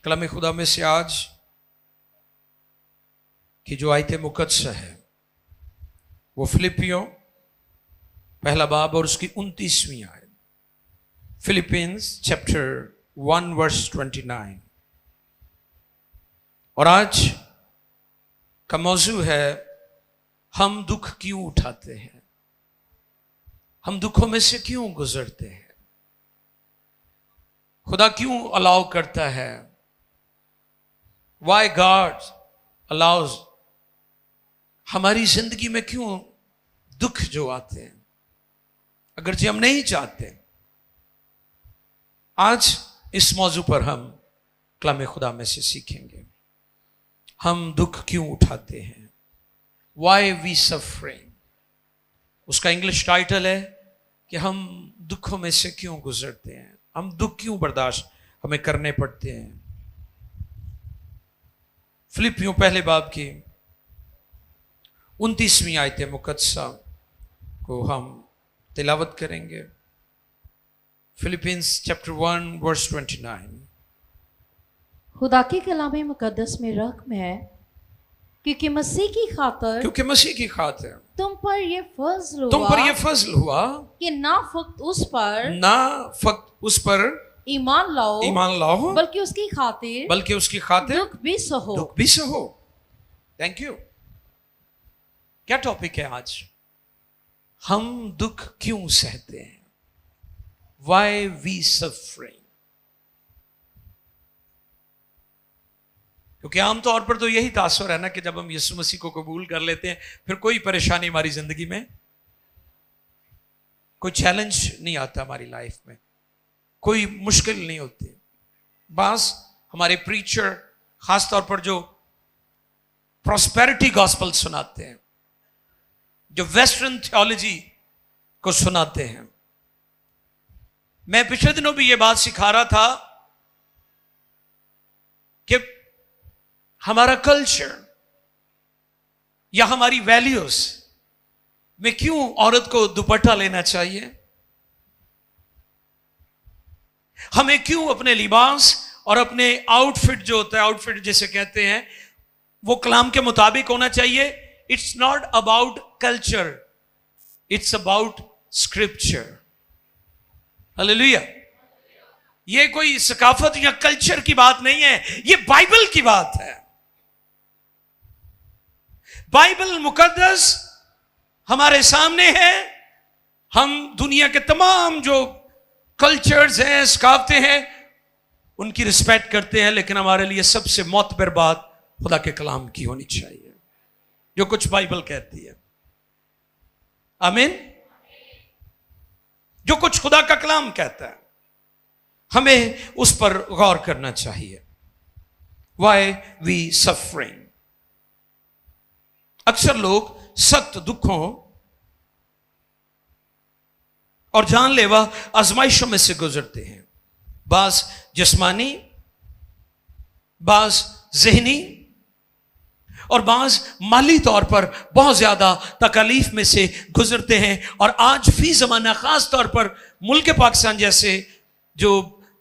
कलाम खुदा में से आज की जो आयत मुकद्दस है वो फिलिपियों पहला बाब और उसकी 29वीं आयत। Philippians chapter 1 verse 29। और आज का मौजू है हम दुख क्यों उठाते हैं, हम दुखों में से क्यों गुजरते हैं, खुदा क्यों अलाउ करता है, वाई गॉड अलाउज, हमारी जिंदगी में क्यों दुख जो आते हैं अगरचे हम नहीं चाहते। आज इस मौजू पर हम कलाम खुदा में से सीखेंगे। हम दुख क्यों उठाते हैं, वाई वी सफरिंग। उसका इंग्लिश टाइटल है कि हम दुखों में से क्यों गुजरते हैं, हम दुख क्यों बर्दाश्त हमें करने पड़ते हैं। फिलिपियों पहले बाब की 29वीं आयत मुकद्दसा को हम तिलावत करेंगे। Philippians chapter 1 verse 29। खुदा के कलाम मुकद्दस में रकम है क्योंकि मसीह की खातिर तुम पर ये फजल हुआ कि ना फक्त उस पर ईमान लाओ बल्कि उसकी खातिर दुख भी सहो। Thank you. क्या टॉपिक है आज? हम दुख क्यों सहते हैं, वाई वी सफरिंग। क्योंकि आमतौर पर तो यही तासुर है ना कि जब हम यीशु मसीह को कबूल कर लेते हैं फिर कोई परेशानी हमारी जिंदगी में, कोई चैलेंज नहीं आता हमारी लाइफ में, कोई मुश्किल नहीं होती। बस हमारे प्रीचर खासतौर पर जो प्रॉस्पेरिटी गॉस्पेल सुनाते हैं, जो वेस्टर्न थियोलॉजी को सुनाते हैं। मैं पिछले दिनों भी यह बात सिखा रहा था कि हमारा कल्चर या हमारी वैल्यूज में क्यों औरत को दुपट्टा लेना चाहिए, हमें क्यों अपने लिबास और अपने आउटफिट जो होता है, आउटफिट जिसे कहते हैं, वो कलाम के मुताबिक होना चाहिए। It's not about culture, it's about scripture. Hallelujah. ये कोई सकाफत या कल्चर की बात नहीं है, ये बाइबल की बात है। बाइबल मुकद्दस हमारे सामने है। हम दुनिया के तमाम जो कल्चर्स हैं, सकाफतें हैं, उनकी रिस्पेक्ट करते हैं, लेकिन हमारे लिए सबसे मोतबर बात खुदा के कलाम की होनी चाहिए, जो कुछ बाइबल कहती है। आमीन। जो कुछ खुदा का कलाम कहता है हमें उस पर गौर करना चाहिए। Why we suffering. अक्सर लोग सख्त दुखों और जानलेवा आजमाइशों में से गुजरते हैं, बाज जिस्मानी, बाज ज़हनी और बाज माली तौर पर बहुत ज्यादा तकलीफ में से गुजरते हैं। और आज फी जमाना खास तौर पर मुल्क पाकिस्तान जैसे जो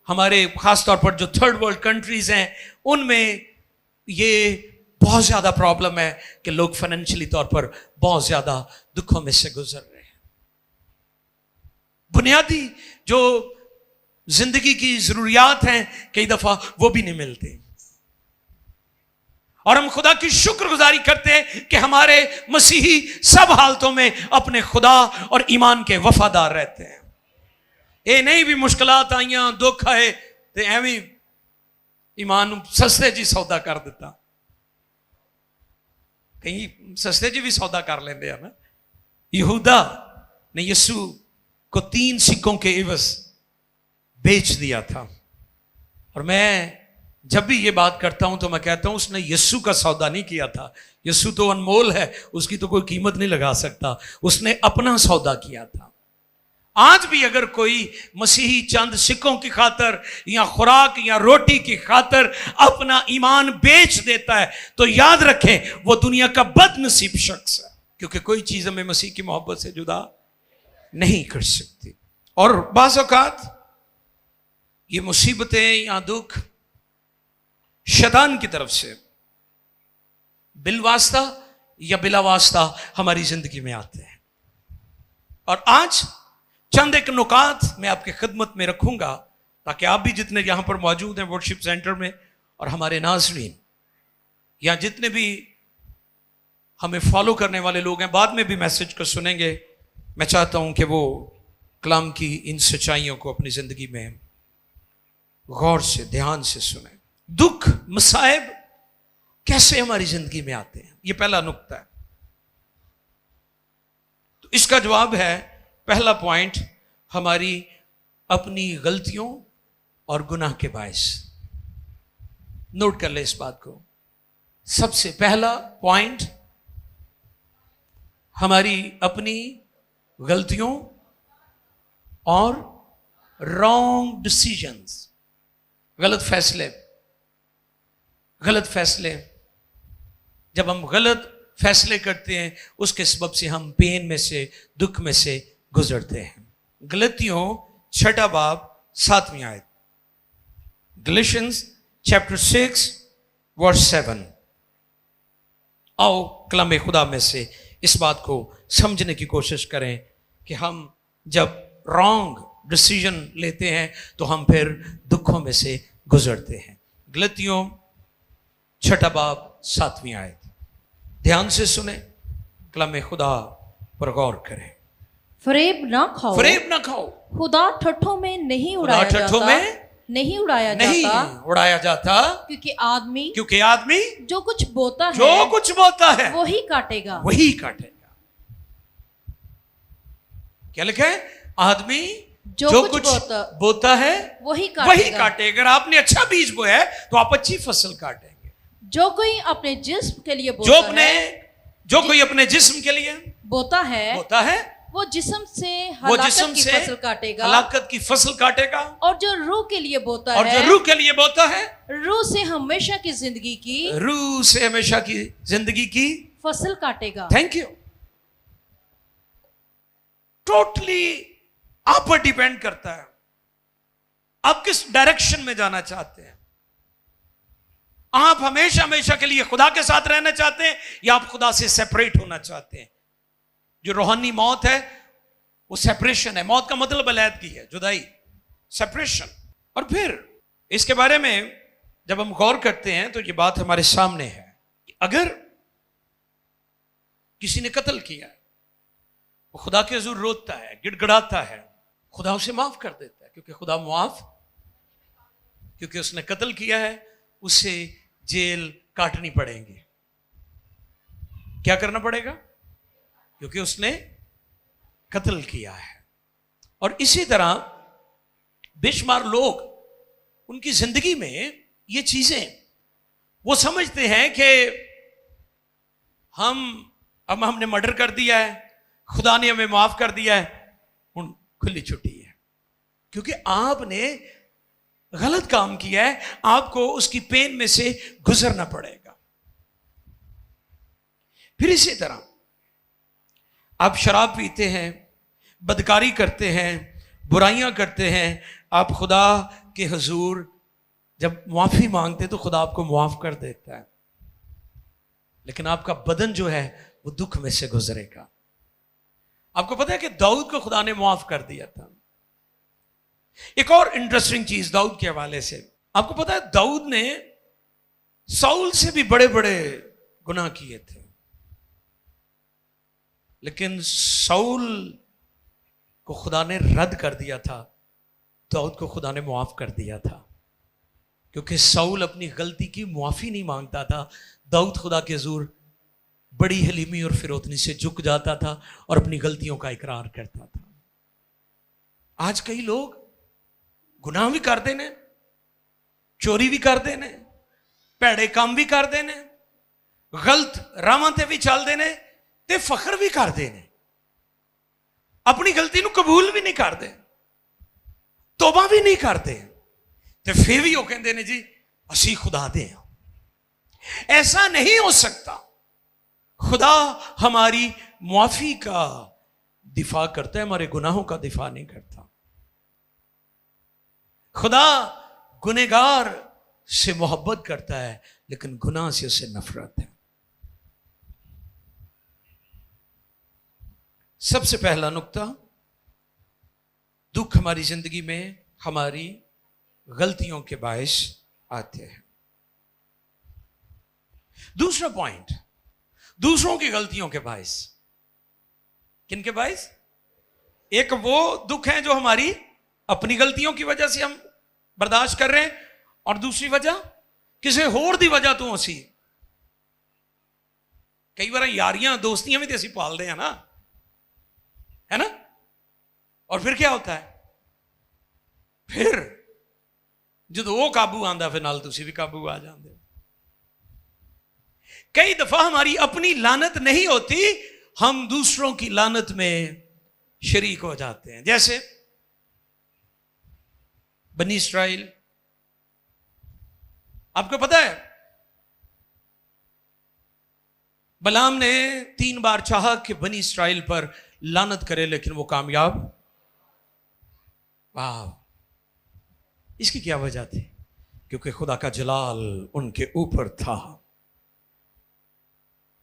हमारे खास तौर पर जो थर्ड वर्ल्ड कंट्रीज हैं, उनमें ये बहुत ज्यादा प्रॉब्लम है कि लोग फाइनेंशियली तौर पर बहुत ज्यादा दुखों में से गुजर रहे हैं। बुनियादी जो जिंदगी की जरूरियात हैं कई दफा वो भी नहीं मिलती। और हम खुदा की शुक्रगुजारी करते हैं कि हमारे मसीही सब हालतों में अपने खुदा और ईमान के वफादार रहते हैं। ये नहीं भी मुश्किलात आईयां, दुख आए तो एवं ईमान सस्ते जी सौदा कर दिता। कहीं सस्ते जी भी सौदा कर लेंगे ना। यहूदा ने यीशु को 3 सिक्कों के इवज बेच दिया था। और मैं जब भी ये बात करता हूं तो मैं कहता हूं उसने यीशु का सौदा नहीं किया था। यीशु तो अनमोल है, उसकी तो कोई कीमत नहीं लगा सकता, उसने अपना सौदा किया था। आज भी अगर कोई मसीही चंद सिक्कों की खातर या खुराक या रोटी की खातर अपना ईमान बेच देता है तो याद रखें वो दुनिया का बदनसीब शख्स है, क्योंकि कोई चीज हमें मसीह की मोहब्बत से जुदा नहीं कर सकती। और बाज़ औक़ात ये मुसीबतें या दुख शैतान की तरफ से बिलवास्ता या बिला वास्ता हमारी जिंदगी में आते हैं। और आज चंद एक नुकात मैं आपकी खिदमत में रखूंगा ताकि आप भी जितने यहां पर मौजूद हैं वर्शिप सेंटर में और हमारे नाज़रीन या जितने भी हमें फॉलो करने वाले लोग हैं बाद में भी मैसेज को सुनेंगे, मैं चाहता हूं कि वो कलाम की इन सच्चाइयों को अपनी जिंदगी में गौर से ध्यान से सुने। दुख मसाइब कैसे हमारी जिंदगी में आते हैं, ये पहला नुक्ता है। तो इसका जवाब है, पहला पॉइंट, हमारी अपनी गलतियों और गुनाह के बायस। नोट कर ले इस बात को। सबसे पहला पॉइंट, हमारी अपनी गलतियों और रॉन्ग डिसीजंस, गलत फैसले। जब हम गलत फैसले करते हैं उसके सबब से हम पेन में से, दुख में से गुजरते हैं। गलतियों 6 बाब 7वीं आयत, गैलेशियंस चैप्टर 6 वर्स 7। आओ कलाम खुदा में से इस बात को समझने की कोशिश करें कि हम जब रॉन्ग डिसीजन लेते हैं तो हम फिर दुखों में से गुजरते हैं। गलतियों 6 बाब 7वीं आयत, ध्यान से सुने, कलाम खुदा पर गौर करें। फरेब ना खाओ, खुदा ठट्ठों में नहीं उड़ाया जाता, क्योंकि आदमी जो कुछ बोता है वही काटेगा। क्या लिखा है? आदमी जो कुछ बोता है वही काटे। अगर आपने अच्छा बीज बोया है तो आप अच्छी फसल काटेंगे। जो कोई अपने जिस्म के लिए बोता है वो जिस्म से हलाकत की फसल काटेगा। और जो रूह के लिए बोता है रूह से हमेशा की जिंदगी की फसल काटेगा। Thank you. टोटली आप पर डिपेंड करता है आप किस डायरेक्शन में जाना चाहते हैं। आप हमेशा के लिए खुदा के साथ रहना चाहते हैं या आप खुदा से सेपरेट होना चाहते हैं। जो रूहानी मौत है वो सेपरेशन है। मौत का मतलब अलहदगी है, जुदाई, सेपरेशन। और फिर इसके बारे में जब हम गौर करते हैं तो ये बात हमारे सामने है कि अगर किसी ने कत्ल किया है, वो खुदा के हुजूर रोता है, गिड़गिड़ाता है, खुदा उसे माफ कर देता है, क्योंकि खुदा मुआफ, क्योंकि उसने कत्ल किया है, उसे जेल काटनी पड़ेगी। क्या करना पड़ेगा? क्योंकि उसने कत्ल किया है। और इसी तरह बेशुमार लोग उनकी जिंदगी में ये चीजें वो समझते हैं कि हमने मर्डर कर दिया है, खुदा ने हमें माफ कर दिया है, उन खुली छुट्टी है। क्योंकि आपने गलत काम किया है, आपको उसकी पेन में से गुजरना पड़ेगा। फिर इसी तरह आप शराब पीते हैं, बदकारी करते हैं, बुराइयां करते हैं, आप खुदा के हुजूर जब माफी मांगते तो खुदा आपको माफ कर देता है, लेकिन आपका बदन जो है वो दुख में से गुजरेगा। आपको पता है कि दाऊद को खुदा ने माफ कर दिया था। एक और इंटरेस्टिंग चीज दाऊद के हवाले से, आपको पता है दाऊद ने साउल से भी बड़े बड़े गुनाह किए थे, लेकिन साउल को खुदा ने रद्द कर दिया था, दाऊद को खुदा ने माफ कर दिया था। क्योंकि साउल अपनी गलती की मुआफी नहीं मांगता था, दाऊद खुदा के हुजूर बड़ी हलीमी और फिरौतनी से झुक जाता था और अपनी गलतियों का इकरार करता था। आज कई लोग गुनाह भी कर देने, चोरी भी कर देने, भैड़े काम भी कर देने, गलत रावां ते भी चल देने ते फखर भी कर देने, अपनी गलती नूं कबूल भी नहीं करते, तौबा भी नहीं करते, ते फिर भी वो कहते ने जी असी खुदा दे हां। ऐसा नहीं हो सकता। खुदा हमारी मुआफी का दिफा करता है, हमारे गुनाहों का दिफा नहीं करता। खुदा गुनहगार से मोहब्बत करता है, लेकिन गुनाह से उसे नफरत है। सबसे पहला नुक्ता, दुख हमारी जिंदगी में हमारी गलतियों के बायस आते हैं। दूसरा पॉइंट, दूसरों की गलतियों के बायस। किन के बायस? एक वो दुख है जो हमारी अपनी गलतियों की वजह से हम बर्दाश्त कर रहे हैं, और दूसरी वजह किसी होर दी वजह तो असी कई बार यारियां दोस्तियां भी तो असी पालते हैं ना, है ना। और फिर क्या होता है, फिर जो वो काबू आंदा फिर नाल तुसी भी काबू आ जाते हो। कई दफा हमारी अपनी लानत नहीं होती, हम दूसरों की लानत में शरीक हो जाते हैं। जैसे बनी इस्राइल, आपको पता है बलाम ने 3 बार चाहा कि बनी इस्राइल पर लानत करे, लेकिन वो कामयाब। वाह, इसकी क्या वजह थी? क्योंकि खुदा का जलाल उनके ऊपर था।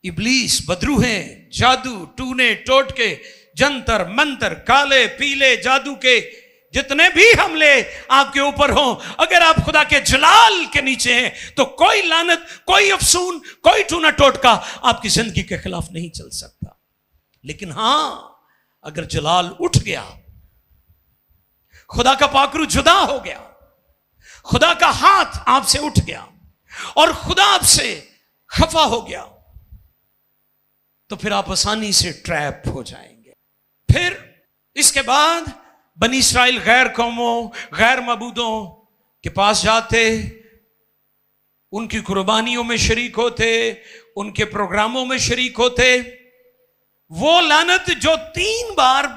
इब्लीस, बदरूहें, जादू, टूने टोटके, जंतर मंतर, काले पीले जादू के जितने भी हमले आपके ऊपर हों, अगर आप खुदा के जलाल के नीचे हैं तो कोई लानत, कोई अफसून, कोई टूना टोटका आपकी जिंदगी के खिलाफ नहीं चल सकता। लेकिन हां, अगर जलाल उठ गया, खुदा का पाकरू जुदा हो गया, खुदा का हाथ आपसे उठ गया और खुदा आपसे खफा हो गया, तो फिर आप आसानी से ट्रैप हो जाएंगे। फिर इसके बाद बनी इस्राइल गैर कौमों, गैर मबूदों के पास जाते, उनकी कुर्बानियों में शरीक होते, उनके प्रोग्रामों में शरीक होते। वो लानत जो 3 बार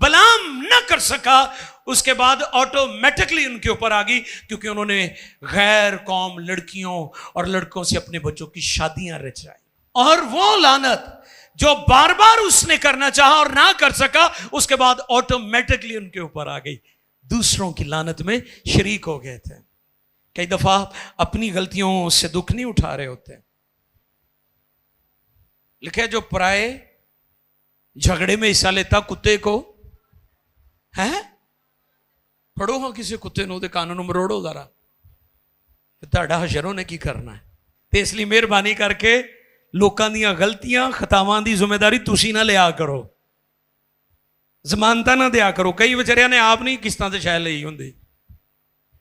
बलाम न कर सका, उसके बाद ऑटोमेटिकली उनके ऊपर आ गई, क्योंकि उन्होंने गैर कौम लड़कियों और लड़कों से अपने बच्चों की शादियां रचाई। और वो लानत जो बार बार उसने करना चाहा और ना कर सका, उसके बाद ऑटोमेटिकली उनके ऊपर आ गई। दूसरों की लानत में शरीक हो गए थे। कई दफा अपनी गलतियों से दुख नहीं उठा रहे होते। लिखे जो पराए झगड़े में हिस्सा लेता कुत्ते को है, फड़ो हाँ किसी कुत्ते नूं ते कान नूं मरोड़ो जरा, तुहाडा हशरों ने की करना है। ते इसलिए मेहरबानी करके लोकां दीयां गलतियां खतावां दी जिम्मेदारी तुसी ना लिया करो, जमानत ना दिया करो। कई विचारियां ने आप नहीं किस्तां ते शायद लई हुंदी,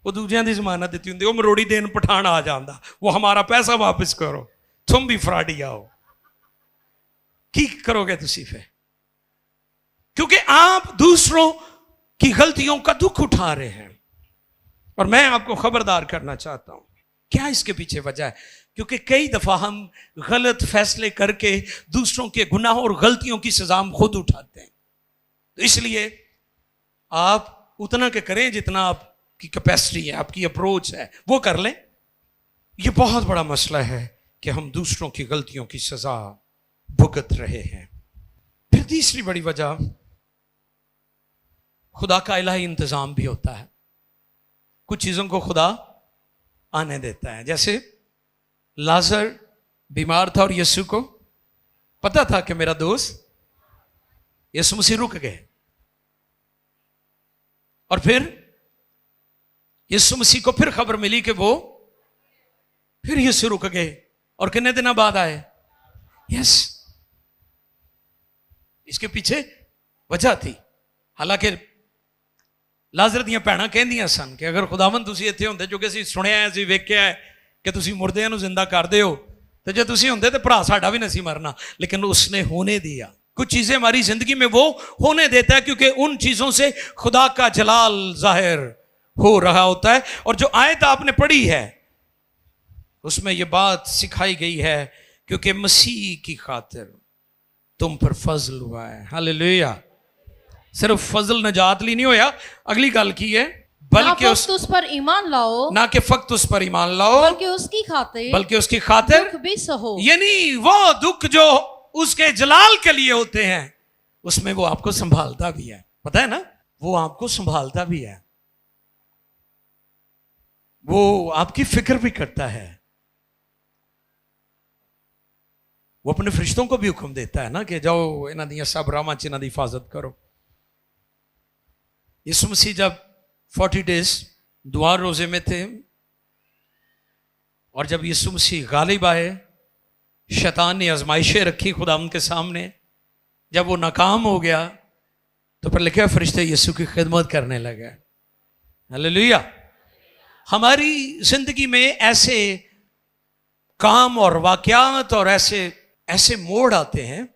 वो दूजियां दी जमानत दित्ती हुंदी, वो मरोड़ी देन पठान आ जांदा, वो हमारा पैसा वापस करो, तुम भी फ्रॉडी आओ। की करोगे तुसी फिर? क्योंकि आप दूसरों की गलतियों का दुख उठा रहे हैं। और मैं आपको खबरदार करना चाहता हूं, क्या इसके पीछे वजह है? क्योंकि कई दफा हम गलत फैसले करके दूसरों के गुनाहों और गलतियों की सजा हम खुद उठाते हैं। तो इसलिए आप उतना के करें जितना आपकी कैपेसिटी है, आपकी अप्रोच है, वो कर लें। ये बहुत बड़ा मसला है कि हम दूसरों की गलतियों की सजा भुगत रहे हैं। फिर तीसरी बड़ी वजह, खुदा का इलाही इंतजाम भी होता है। कुछ चीजों को खुदा आने देता है। जैसे लाजर बीमार था और यीशु को पता था कि मेरा दोस्त यीशु मसीह रुक गए, और फिर यीशु मसीह को फिर खबर मिली कि वो फिर यीशु रुक गए, और कितने दिनों बाद आए? यस, इसके पीछे वजह थी। हालांकि लाजर दियां भैणां कहंदियां सन कि अगर खुदावन तुसी इत्थे हुंदे, जो कि असीं सुनिया है, असीं वेख्या है कि तुसी मुर्दियां नूं जिंदा करदे हो, तो जे तुसी हुंदे तो भरा साडा भी नहीं मरना। लेकिन उसने होने दिया। कुछ चीजें हमारी जिंदगी में वो होने देता है क्योंकि उन चीजों से खुदा का जलाल जाहिर हो रहा होता है। और जो आयत आपने पढ़ी है उसमें यह बात सिखाई गई है, क्योंकि मसीह की खातिर तुम पर फजल हुआ है। हालेलुया। सिर्फ फजल नजात ली नहीं होया, अगली गल की है, बल्कि उस पर ईमान लाओ, ना कि फक्त उस पर ईमान लाओ, बल्कि उसकी खातिर दुख भी सहो। यानी वो दुख जो उसके जलाल के लिए होते हैं, उसमें वो आपको संभालता भी है। पता है ना, वो आपको संभालता भी है। वो आपकी फिक्र भी करता है। वो अपने फरिश्तों को भी हुक्म देता है ना कि जाओ इन्हां दी सब रामां च इन्हां दी हिफाजत करो। यीशु मसीह जब 40 डेज दुआ रोजे में थे और जब यीशु मसीह गालिब आए, शैतान ने आजमाइशें रखी खुदा उनके सामने, जब वो नाकाम हो गया तो फिर लिखा फरिश्ते यीशु की खिदमत करने लगे। हालेलुया। हमारी जिंदगी में ऐसे काम और वाकयात और ऐसे मोड़ आते हैं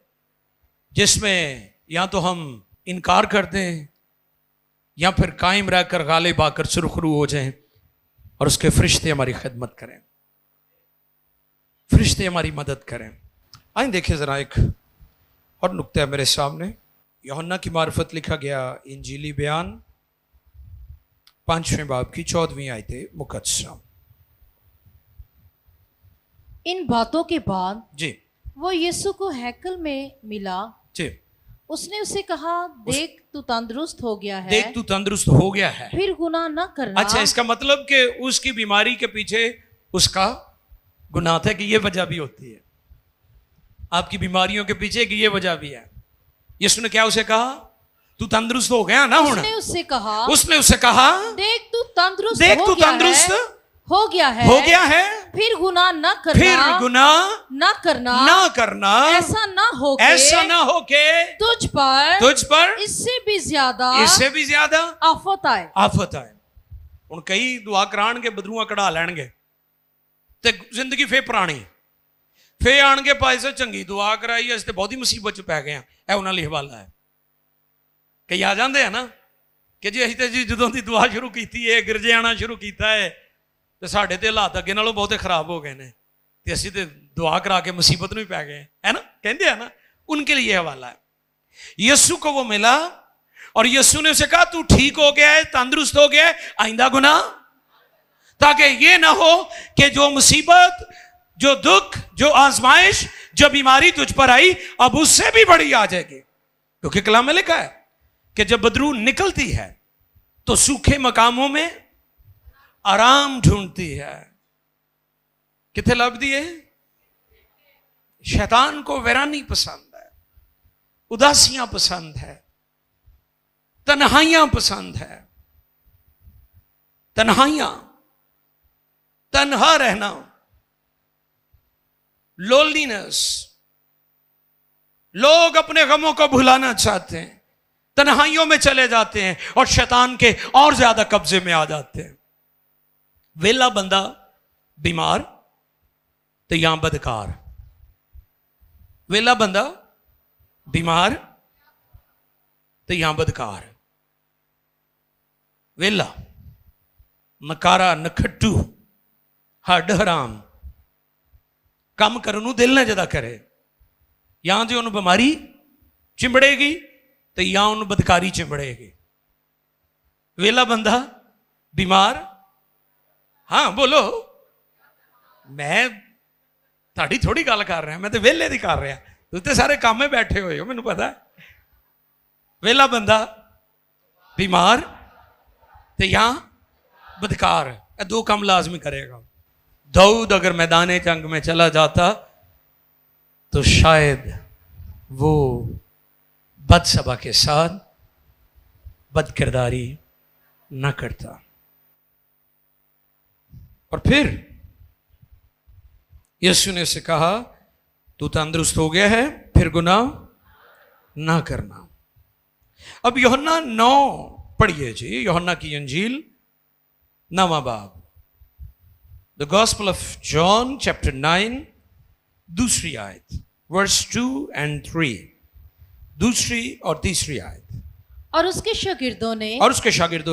जिसमें या तो हम इनकार कर दें या फिर कायम रहकर गालिब आकर सुरखरू हो जाएं और उसके फरिश्ते हमारी खिदमत करें, फरिश्ते हमारी मदद करें। आइए देखिए जरा एक और नुक्ता है मेरे सामने। यूहन्ना की मार्फत लिखा गया इंजीली बयान 5वें बाब की 14वीं आयत मुकद्दसा। इन बातों के बाद जी वो यीशु को हैकल में मिला जी। उसने उसे कहा, देख तू तंदुरुस्त हो गया है। देख तू तंदुरुस्त हो गया है, फिर गुनाह न करना। अच्छा, इसका मतलब कि उसकी बीमारी के पीछे उसका गुनाह था कि ये वजह भी होती है। आपकी बीमारियों के पीछे की ये वजह भी है। यीशु ने क्या उसे कहा? तू तंदुरुस्त हो गया ना। उसने उससे कहा देख तू तंदुरुस्त हो गया है, फिर गुनाह न करना, ऐसा ना हो के तुझ पर इससे भी ज्यादा आफत आए। उन कई दुआ करान के बदरूआ कढ़ा लैणगे ते जिंदगी फे पुरानी फे आन के भाई से चंगी दुआ कराई अस ते बहुत ही मुसीबत च पै गए हैं। यह उन्हां लई हवाला है। कई आ जाते हैं ना कि जी असीं ते जी जदों दी दुआ शुरू की है, गिरजे आना शुरू किया है तो साढ़े ते हालात अगे नालों बहुते खराब हो गए हैं ते असीं ते दुआ करा के मुसीबत में पै गए है ना, कहते हैं ना। उनके लिए हवाला है। यीशु को वो मिला और यीशु ने उसे कहा तू ठीक हो गया है, तंदुरुस्त हो गया है, आइंदा गुनाह, ताकि ये ना हो कि जो मुसीबत, जो दुख, जो आजमाइश, जो बीमारी तुझ पर आई अब उससे भी बड़ी आ जाएगी। क्योंकि कलाम में लिखा है कि जब बदरू निकलती है तो सूखे मकामों में आराम ढूंढती है। किथे लभदी है? शैतान को वैरानी पसंद है, उदासियां पसंद है, तन्हाइयां पसंद है। तन्हा रहना, लोनलीनेस, लोग अपने गमों को भुलाना चाहते हैं, तन्हाइयों में चले जाते हैं और शैतान के और ज्यादा कब्जे में आ जाते हैं। वेला बंदा बीमार तो यहां बदकार, वेला बंदा बीमार तो यहां बदकार, वेला नकारा नखट्टू हड हराम काम करने नूं दिल ना जदा करे, या तो उन्होंने बीमारी चिंबड़ेगी तो या उन्होंने बदकारी चिंबड़ेगी। वेला बंदा बीमार, हाँ बोलो, मैं ताड़ी थोड़ी गल कर रहा, मैं तो वेले दी कर रहा। तुम तो सारे काम में बैठे हुए हो, मैनू पता है। वेला बंदा बीमार ते या बदकार, ये दो काम लाजमी करेगा। दाऊद अगर मैदान जंग में चला जाता तो शायद वो बदसबा के साथ बदकिरदारी न करता। और फिर यीशु ने उसे कहा तू तंदुरुस्त हो गया है, फिर गुनाह ना करना। अब यूहन्ना 9 पढ़िए जी, यूहन्ना की इंजील 9वां बाब, the gospel of John chapter 9 दूसरी आयत, वर्स 2 and 3, दूसरी और तीसरी आयत। और उसके शागिर्दों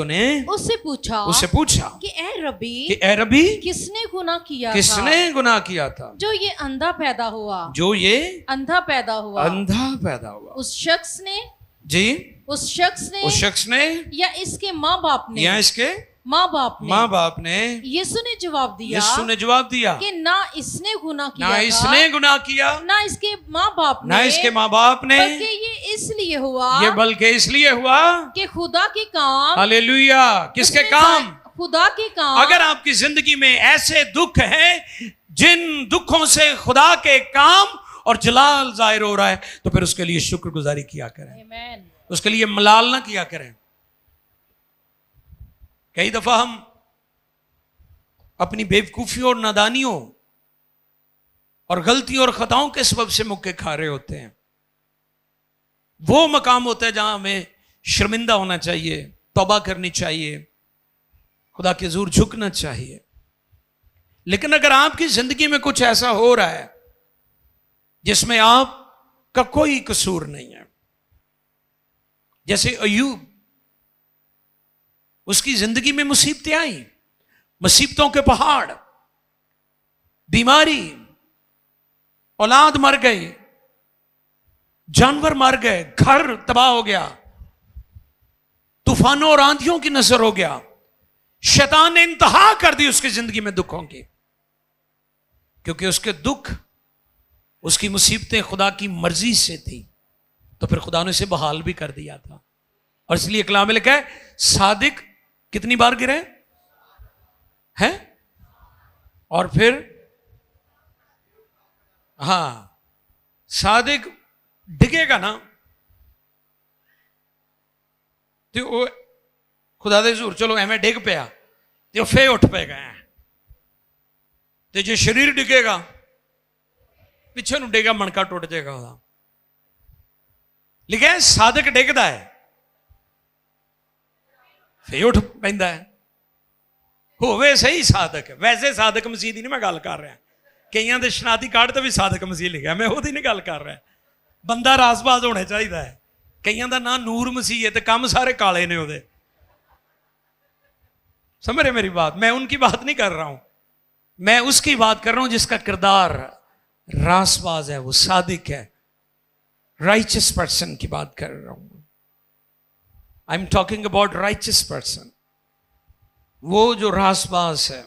ने उससे पूछा कि ए रबी किसने गुनाह किया था जो ये अंधा पैदा हुआ, उस शख्स ने या इसके माँ बाप ने। यीशु ने जवाब दिया कि ना इसने गुनाह किया ना इसके माँ बाप ने, बल्कि ये इसलिए हुआ कि खुदा के काम, हालेलुया, किसके काम? खुदा के काम, अगर आपकी जिंदगी में ऐसे दुख हैं जिन दुखों से खुदा के काम और जलाल जाहिर हो रहा है, तो फिर उसके लिए शुक्रगुजारी किया करें। आमीन। उसके लिए मलाल ना किया करें। कई दफा हम अपनी बेवकूफियों और नादानियों और गलतियों और खताओं के सबब से मुक्के खा रहे होते हैं। वो मकाम होता है जहां हमें शर्मिंदा होना चाहिए, तौबा करनी चाहिए, खुदा के हुजूर झुकना चाहिए। लेकिन अगर आपकी जिंदगी में कुछ ऐसा हो रहा है जिसमें आपका कोई कसूर नहीं है, जैसे अय्यूब, उसकी जिंदगी में मुसीबतें आई, मुसीबतों के पहाड़, बीमारी, औलाद मर गई, जानवर मर गए, घर तबाह हो गया, तूफानों और आंधियों की नजर हो गया, शैतान ने इंतहा कर दी उसकी जिंदगी में दुखों की, क्योंकि उसके दुख, उसकी मुसीबतें खुदा की मर्जी से थी, तो फिर खुदा ने उसे बहाल भी कर दिया था। और इसलिए कलाम में लिखा है, सादिक कितनी बार गिरे हैं, और फिर हां, सादिक डिगेगा ना तो वो खुदा दे हुजूर चलो एवें डिग पिया तो फे उठ पेगा, तो जो शरीर डिगेगा पिछे नूं डिगेगा, मणका टुट जाएगा ਉਹਦਾ। लिखा है सादिक डिगदा है फे उठ पैंदा है। होवे सही साधक, वैसे साधक मसीह की नहीं मैं गल कर रहा, कईयां दे शनाती कार्ड तो भी साधक मसीह लिखा, मैं ਉਹਦੀ नहीं गल कर रहा। बंदा रासबाज होना चाहिए है। कईयां दा नाम नूर मसीह है तो काम सारे काले ने ਉਹਦੇ। समझ रहे मेरी बात? मैं उनकी बात नहीं कर रहा हूं, मैं उसकी बात कर रहा हूं जिसका किरदार रासबाज है, वो सादिक है, राइचियस पर्सन की बात कर रहा हूं। I am talking about righteous person. वो जो रासबाज है,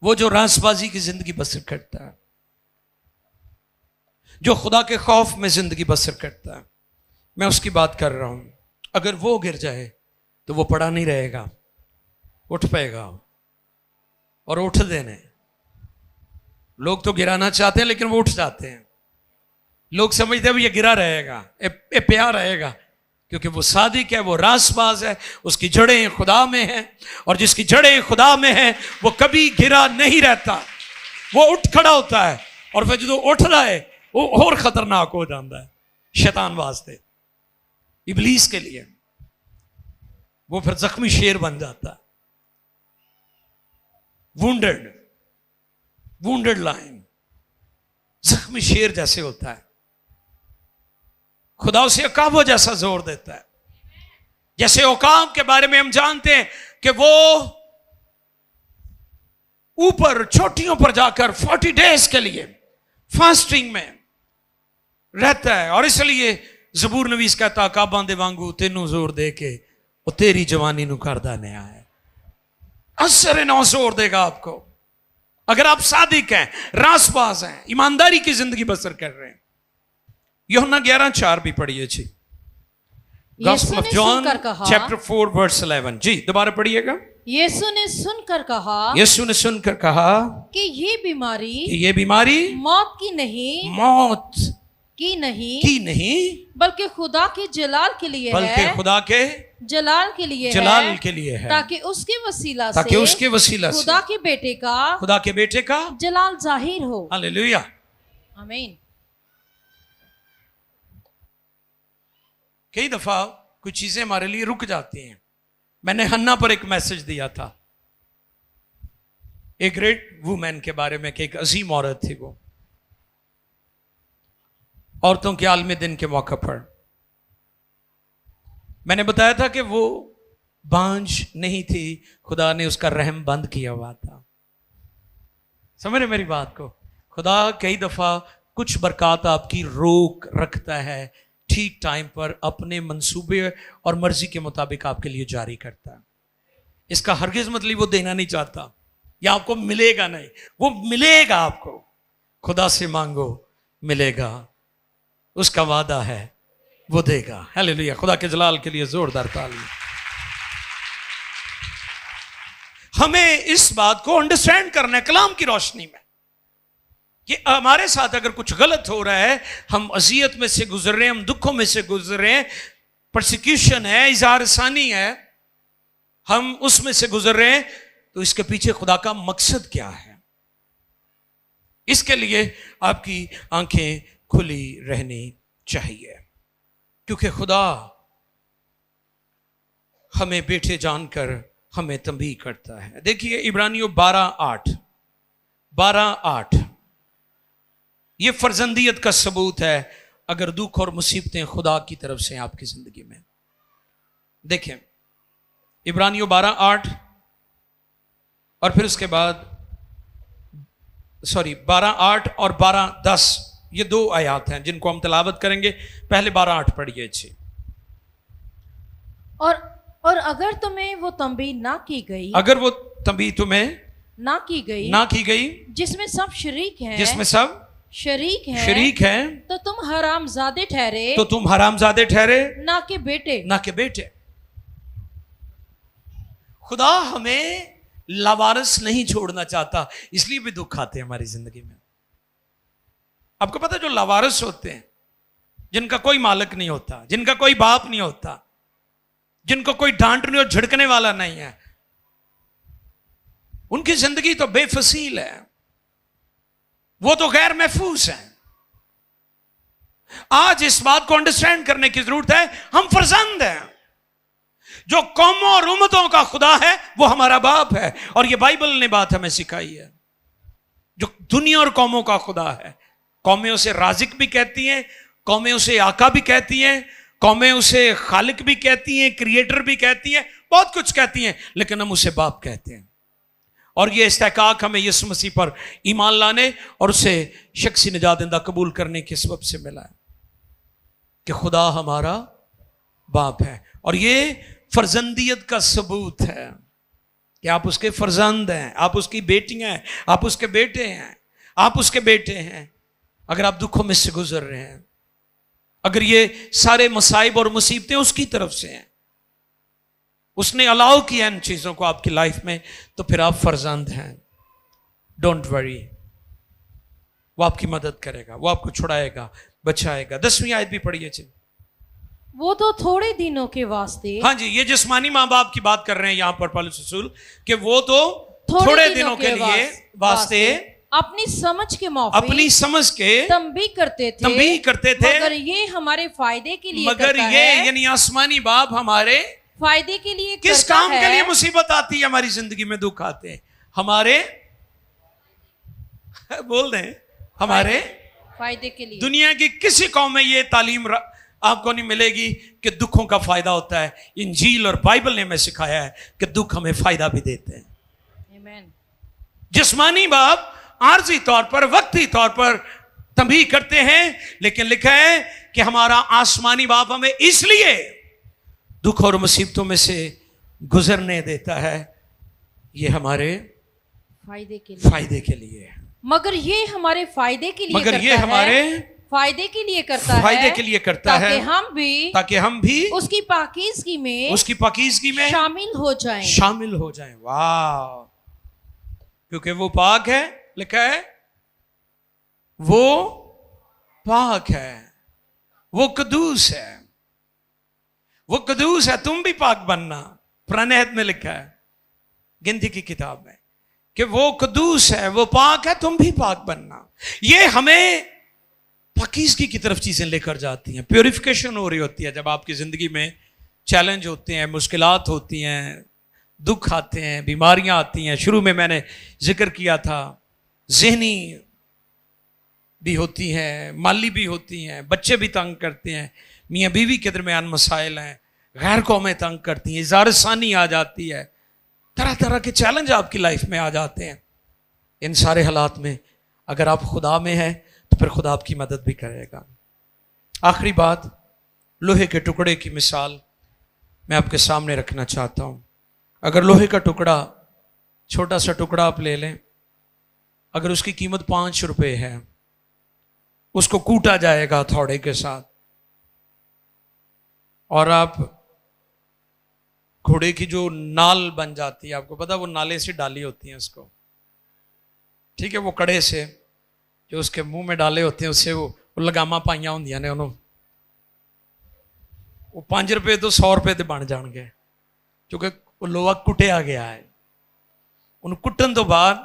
वो जो रासबाजी की जिंदगी बसर करता है, जो खुदा के खौफ में जिंदगी बसर करता है, मैं उसकी बात कर रहा हूं। अगर वो गिर जाए तो वो पड़ा नहीं रहेगा, उठ पाएगा। और उठ देने, लोग तो गिराना चाहते हैं लेकिन वो उठ जाते हैं। लोग समझते हैं ये गिरा रहेगा, ये प्यार रहेगा, क्योंकि वो सादिक है, वो रासबाज है, उसकी जड़ें खुदा में हैं, और जिसकी जड़ें खुदा में हैं वो कभी गिरा नहीं रहता, वो उठ खड़ा होता है। और फिर जो उठ रहा है वो और खतरनाक हो जाता है शैतान वास्ते, इब्लीस के लिए। वो फिर जख्मी शेर बन जाता है, वुंडेड लाइन, जख्मी शेर जैसे होता है। खुदा उसे अकाबो जैसा जोर देता है। जैसे औकाब के बारे में हम जानते हैं कि वो ऊपर चोटियों पर जाकर 40 डेज के लिए फास्टिंग में रहता है, और इसलिए जबूर नवीस कहता, अकाबां दे वांगू तेनू जोर दे के वो तेरी जवानी नू करदा नया है। असर नौ जोर देगा आपको। अगर आप सादिक हैं, रासबाज हैं, ईमानदारी की जिंदगी बसर कर रहे हैं। यूहन्ना 11:4 भी पढ़िए जी। Gospel of John chapter 4 verse 11 जी, दोबारा पढ़िएगा। यीशु ने सुनकर कहा, यीशु ने सुनकर कहा कि ये बीमारी मौत की नहीं, बल्कि खुदा के जलाल के लिए है, खुदा के जलाल के लिए है, ताकि उसके वसीला से खुदा के बेटे का जलाल जाहिर हो। हालेलुया, आमीन। कई दफा कुछ चीजें हमारे लिए रुक जाती हैं। मैंने हन्ना पर एक मैसेज दिया था, एक ग्रेट वुमेन के बारे में कि एक अजीम औरत थी। वो औरतों के आलमी दिन के मौके पर मैंने बताया था कि वो बांझ नहीं थी, खुदा ने उसका रहम बंद किया हुआ था। समझ रहे मेरी बात को? खुदा कई दफा कुछ बरकत आपकी रोक रखता है, ठीक टाइम पर अपने मंसूबे और मर्जी के मुताबिक आपके लिए जारी करता है। इसका हरगिज मतलब वो देना नहीं चाहता या आपको मिलेगा नहीं, वो मिलेगा आपको। खुदा से मांगो मिलेगा, उसका वादा है, वो देगा। हालेलुया, खुदा के जलाल के लिए जोरदार ताली। हमें इस बात को अंडरस्टैंड करना है कलाम की रोशनी में कि हमारे साथ अगर कुछ गलत हो रहा है, हम अजियत में से गुजर रहे हैं, हम दुखों में से गुजर रहे हैं, परसिक्यूशन है, इज़हार सानी है, हम उसमें से गुजर रहे हैं, तो इसके पीछे खुदा का मकसद क्या है? इसके लिए आपकी आंखें खुली रहनी चाहिए, क्योंकि खुदा हमें बेटे जानकर हमें तंबीह करता है। देखिए इब्रानियों 12:8 ये फर्जंदियत का सबूत है अगर दुख और मुसीबतें खुदा की तरफ से आपकी जिंदगी में। देखें इब्रानियों 12:8 और फिर उसके बाद 12:8 और 12:10 ये 2 आयात हैं जिनको हम तिलावत करेंगे। पहले 12:8 पढ़िए अच्छी। और अगर तुम्हें वो तंबीह ना की गई, अगर वो तंबीह तुम्हें ना की गई जिसमें सब शरीक हैं, शरीक हैं, तो तुम हरामजादे ठहरे, ना के बेटे। खुदा हमें लावारिस नहीं छोड़ना चाहता, इसलिए भी दुख आते हैं हमारी जिंदगी में। आपको पता है जो लावारिस होते हैं, जिनका कोई मालिक नहीं होता, जिनका कोई बाप नहीं होता, जिनको कोई डांटने और झिड़कने वाला नहीं है, उनकी जिंदगी तो बेफसील है, वो तो गैर महफूज है। आज इस बात को अंडरस्टैंड करने की जरूरत है, हम फर्जंद हैं। जो कौमों और उम्मतों का खुदा है वो हमारा बाप है, और ये बाइबल ने बात हमें सिखाई है। जो दुनिया और कौमों का खुदा है, कौमें उसे राजिक भी कहती हैं, कौमें उसे आका भी कहती हैं, कौमें उसे खालिक भी कहती हैं, क्रिएटर भी कहती हैं, बहुत कुछ कहती हैं, लेकिन हम उसे बाप कहते हैं। और ये इस्तेकाक हमें यीशु मसीह पर ईमान लाने और उसे शख्सी निजात देंदा कबूल करने के सबब से मिला है कि खुदा हमारा बाप है। और ये फर्जंदियत का सबूत है कि आप उसके फर्जंद हैं, आप उसकी बेटियां हैं, आप उसके बेटे हैं, आप उसके बेटे हैं। अगर आप दुखों में से गुजर रहे हैं, अगर ये सारे मसाइब और मुसीबतें उसकी तरफ से हैं, उसने अलाउ किया इन चीजों को आपकी लाइफ में, तो फिर आप फर्जंद हैं। डोंट वरी, वो आपकी मदद करेगा, वो आपको छुड़ाएगा, बचाएगा। 10वीं आयत भी पढ़िए जी। वो तो थोड़े दिनों के वास्ते, हाँ जी, ये जिस्मानी माँ बाप की बात कर रहे हैं यहां पर पौलुस रसूल, कि वो तो थोड़े दिनों के लिए वास्ते अपनी समझ के तंबीह करते थे, मगर ये हमारे फायदे के लिए यानी आसमानी बाप हमारे फायदे के लिए किस काम के लिए मुसीबत आती है हमारी जिंदगी में, दुख आते हैं हमारे बोल दें हमारे फायदे के लिए। दुनिया की किसी कौम में ये तालीम आपको नहीं मिलेगी कि दुखों का फायदा होता है। इंजील और बाइबल ने हमें सिखाया है कि दुख हमें फायदा भी देते हैं। आमीन। जिस्मानी बाप आर्जी तौर पर, वक्ती तौर पर तंबीह करते हैं, लेकिन लिखा है कि हमारा आसमानी बाप हमें इसलिए दुख और मुसीबतों में से गुजरने देता है, ये हमारे फायदे के लिए है। मगर ये हमारे फायदे के लिए फायदे के लिए करता है, ताकि हम भी उसकी पाकीज़गी में शामिल हो जाएं। वाह, क्योंकि वो पाक है, लिखा है वो पाक है, वो कदूस है, वो कदूस है। तुम भी पाक बनना, पुराने अहद में लिखा है गिनती की किताब में कि वो कदूस है, वो पाक है, तुम भी पाक बनना। ये हमें पाकीज़गी की तरफ चीजें लेकर जाती हैं। प्योरिफिकेशन हो रही होती है जब आपकी जिंदगी में चैलेंज होते हैं, मुश्किलात होती हैं, दुख आते हैं, बीमारियां आती हैं। शुरू में मैंने जिक्र किया था, ज़हनी भी होती हैं, माली भी होती हैं, बच्चे भी तंग करते हैं, मियाँ बीवी के दरमियान मसाइल हैं, गैर कौमें तंग करती हैं, इज़ारसानी आ जाती है, तरह तरह के चैलेंज आपकी लाइफ में आ जाते हैं। इन सारे हालात में अगर आप खुदा में हैं तो फिर खुदा आपकी मदद भी करेगा। आखिरी बात, लोहे के टुकड़े की मिसाल मैं आपके सामने रखना चाहता हूँ। अगर लोहे का टुकड़ा, छोटा सा टुकड़ा आप ले लें, अगर उसकी कीमत 5 रुपए है, उसको कूटा जाएगा हथौड़े के साथ, और आप घोड़े की जो नाल बन जाती है, आपको पता, वो नाले से डाली होती है उसको, ठीक है, वो कड़े से जो उसके मुंह में डाले होते हैं, उससे वो लगामा पाइया होंदिया ने उन्होंने, वो 5 रुपए तो 100 रुपए ते बन जाएंगे, क्योंकि वो लोहा कुटिया गया है। उन्हें कुटन तो बाद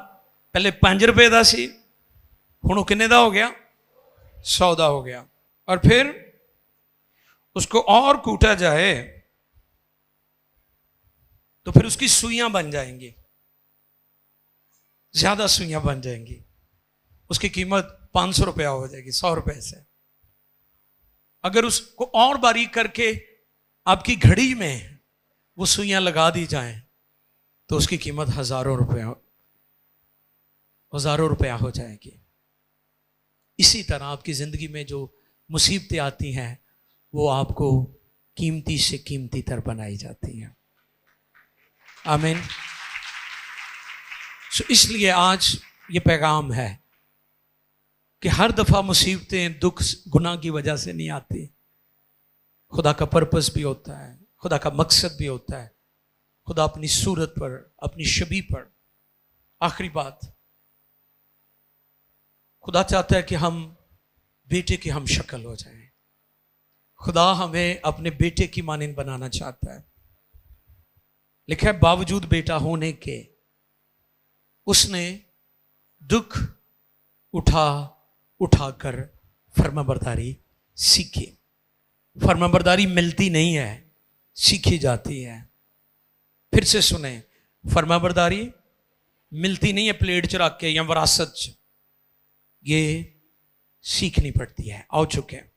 पहले 5 रुपए का सी, हुण किन्ने दा हो गया, 100 दा हो गया। और फिर उसको और कूटा जाए तो फिर उसकी सुइयां बन जाएंगी, ज्यादा सुइयां बन जाएंगी, उसकी कीमत 500 रुपया हो जाएगी 100 रुपए से। अगर उसको और बारीक करके आपकी घड़ी में वो सुइयां लगा दी जाएं तो उसकी कीमत हजारों रुपया हो जाएगी। इसी तरह आपकी जिंदगी में जो मुसीबतें आती हैं वो आपको कीमती से कीमती तर बनाई जाती हैं। आमीन। इसलिए आज ये पैगाम है कि हर दफा मुसीबतें, दुख, गुनाह की वजह से नहीं आती। खुदा का पर्पस भी होता है, खुदा का मकसद भी होता है। खुदा अपनी सूरत पर, अपनी शबी पर, आखिरी बात, खुदा चाहता है कि हम बेटे की हम शक्ल हो जाएं। खुदा हमें अपने बेटे की मानिंद बनाना चाहता है। लिखा है, बावजूद बेटा होने के उसने दुख उठाकर फर्माबरदारी सीखी। फर्माबरदारी मिलती नहीं है, सीखी जाती है। फिर से सुने, फर्माबरदारी मिलती नहीं है प्लेट च रख के या विरासत च, ये सीखनी पड़ती है। आओ चुके हैं।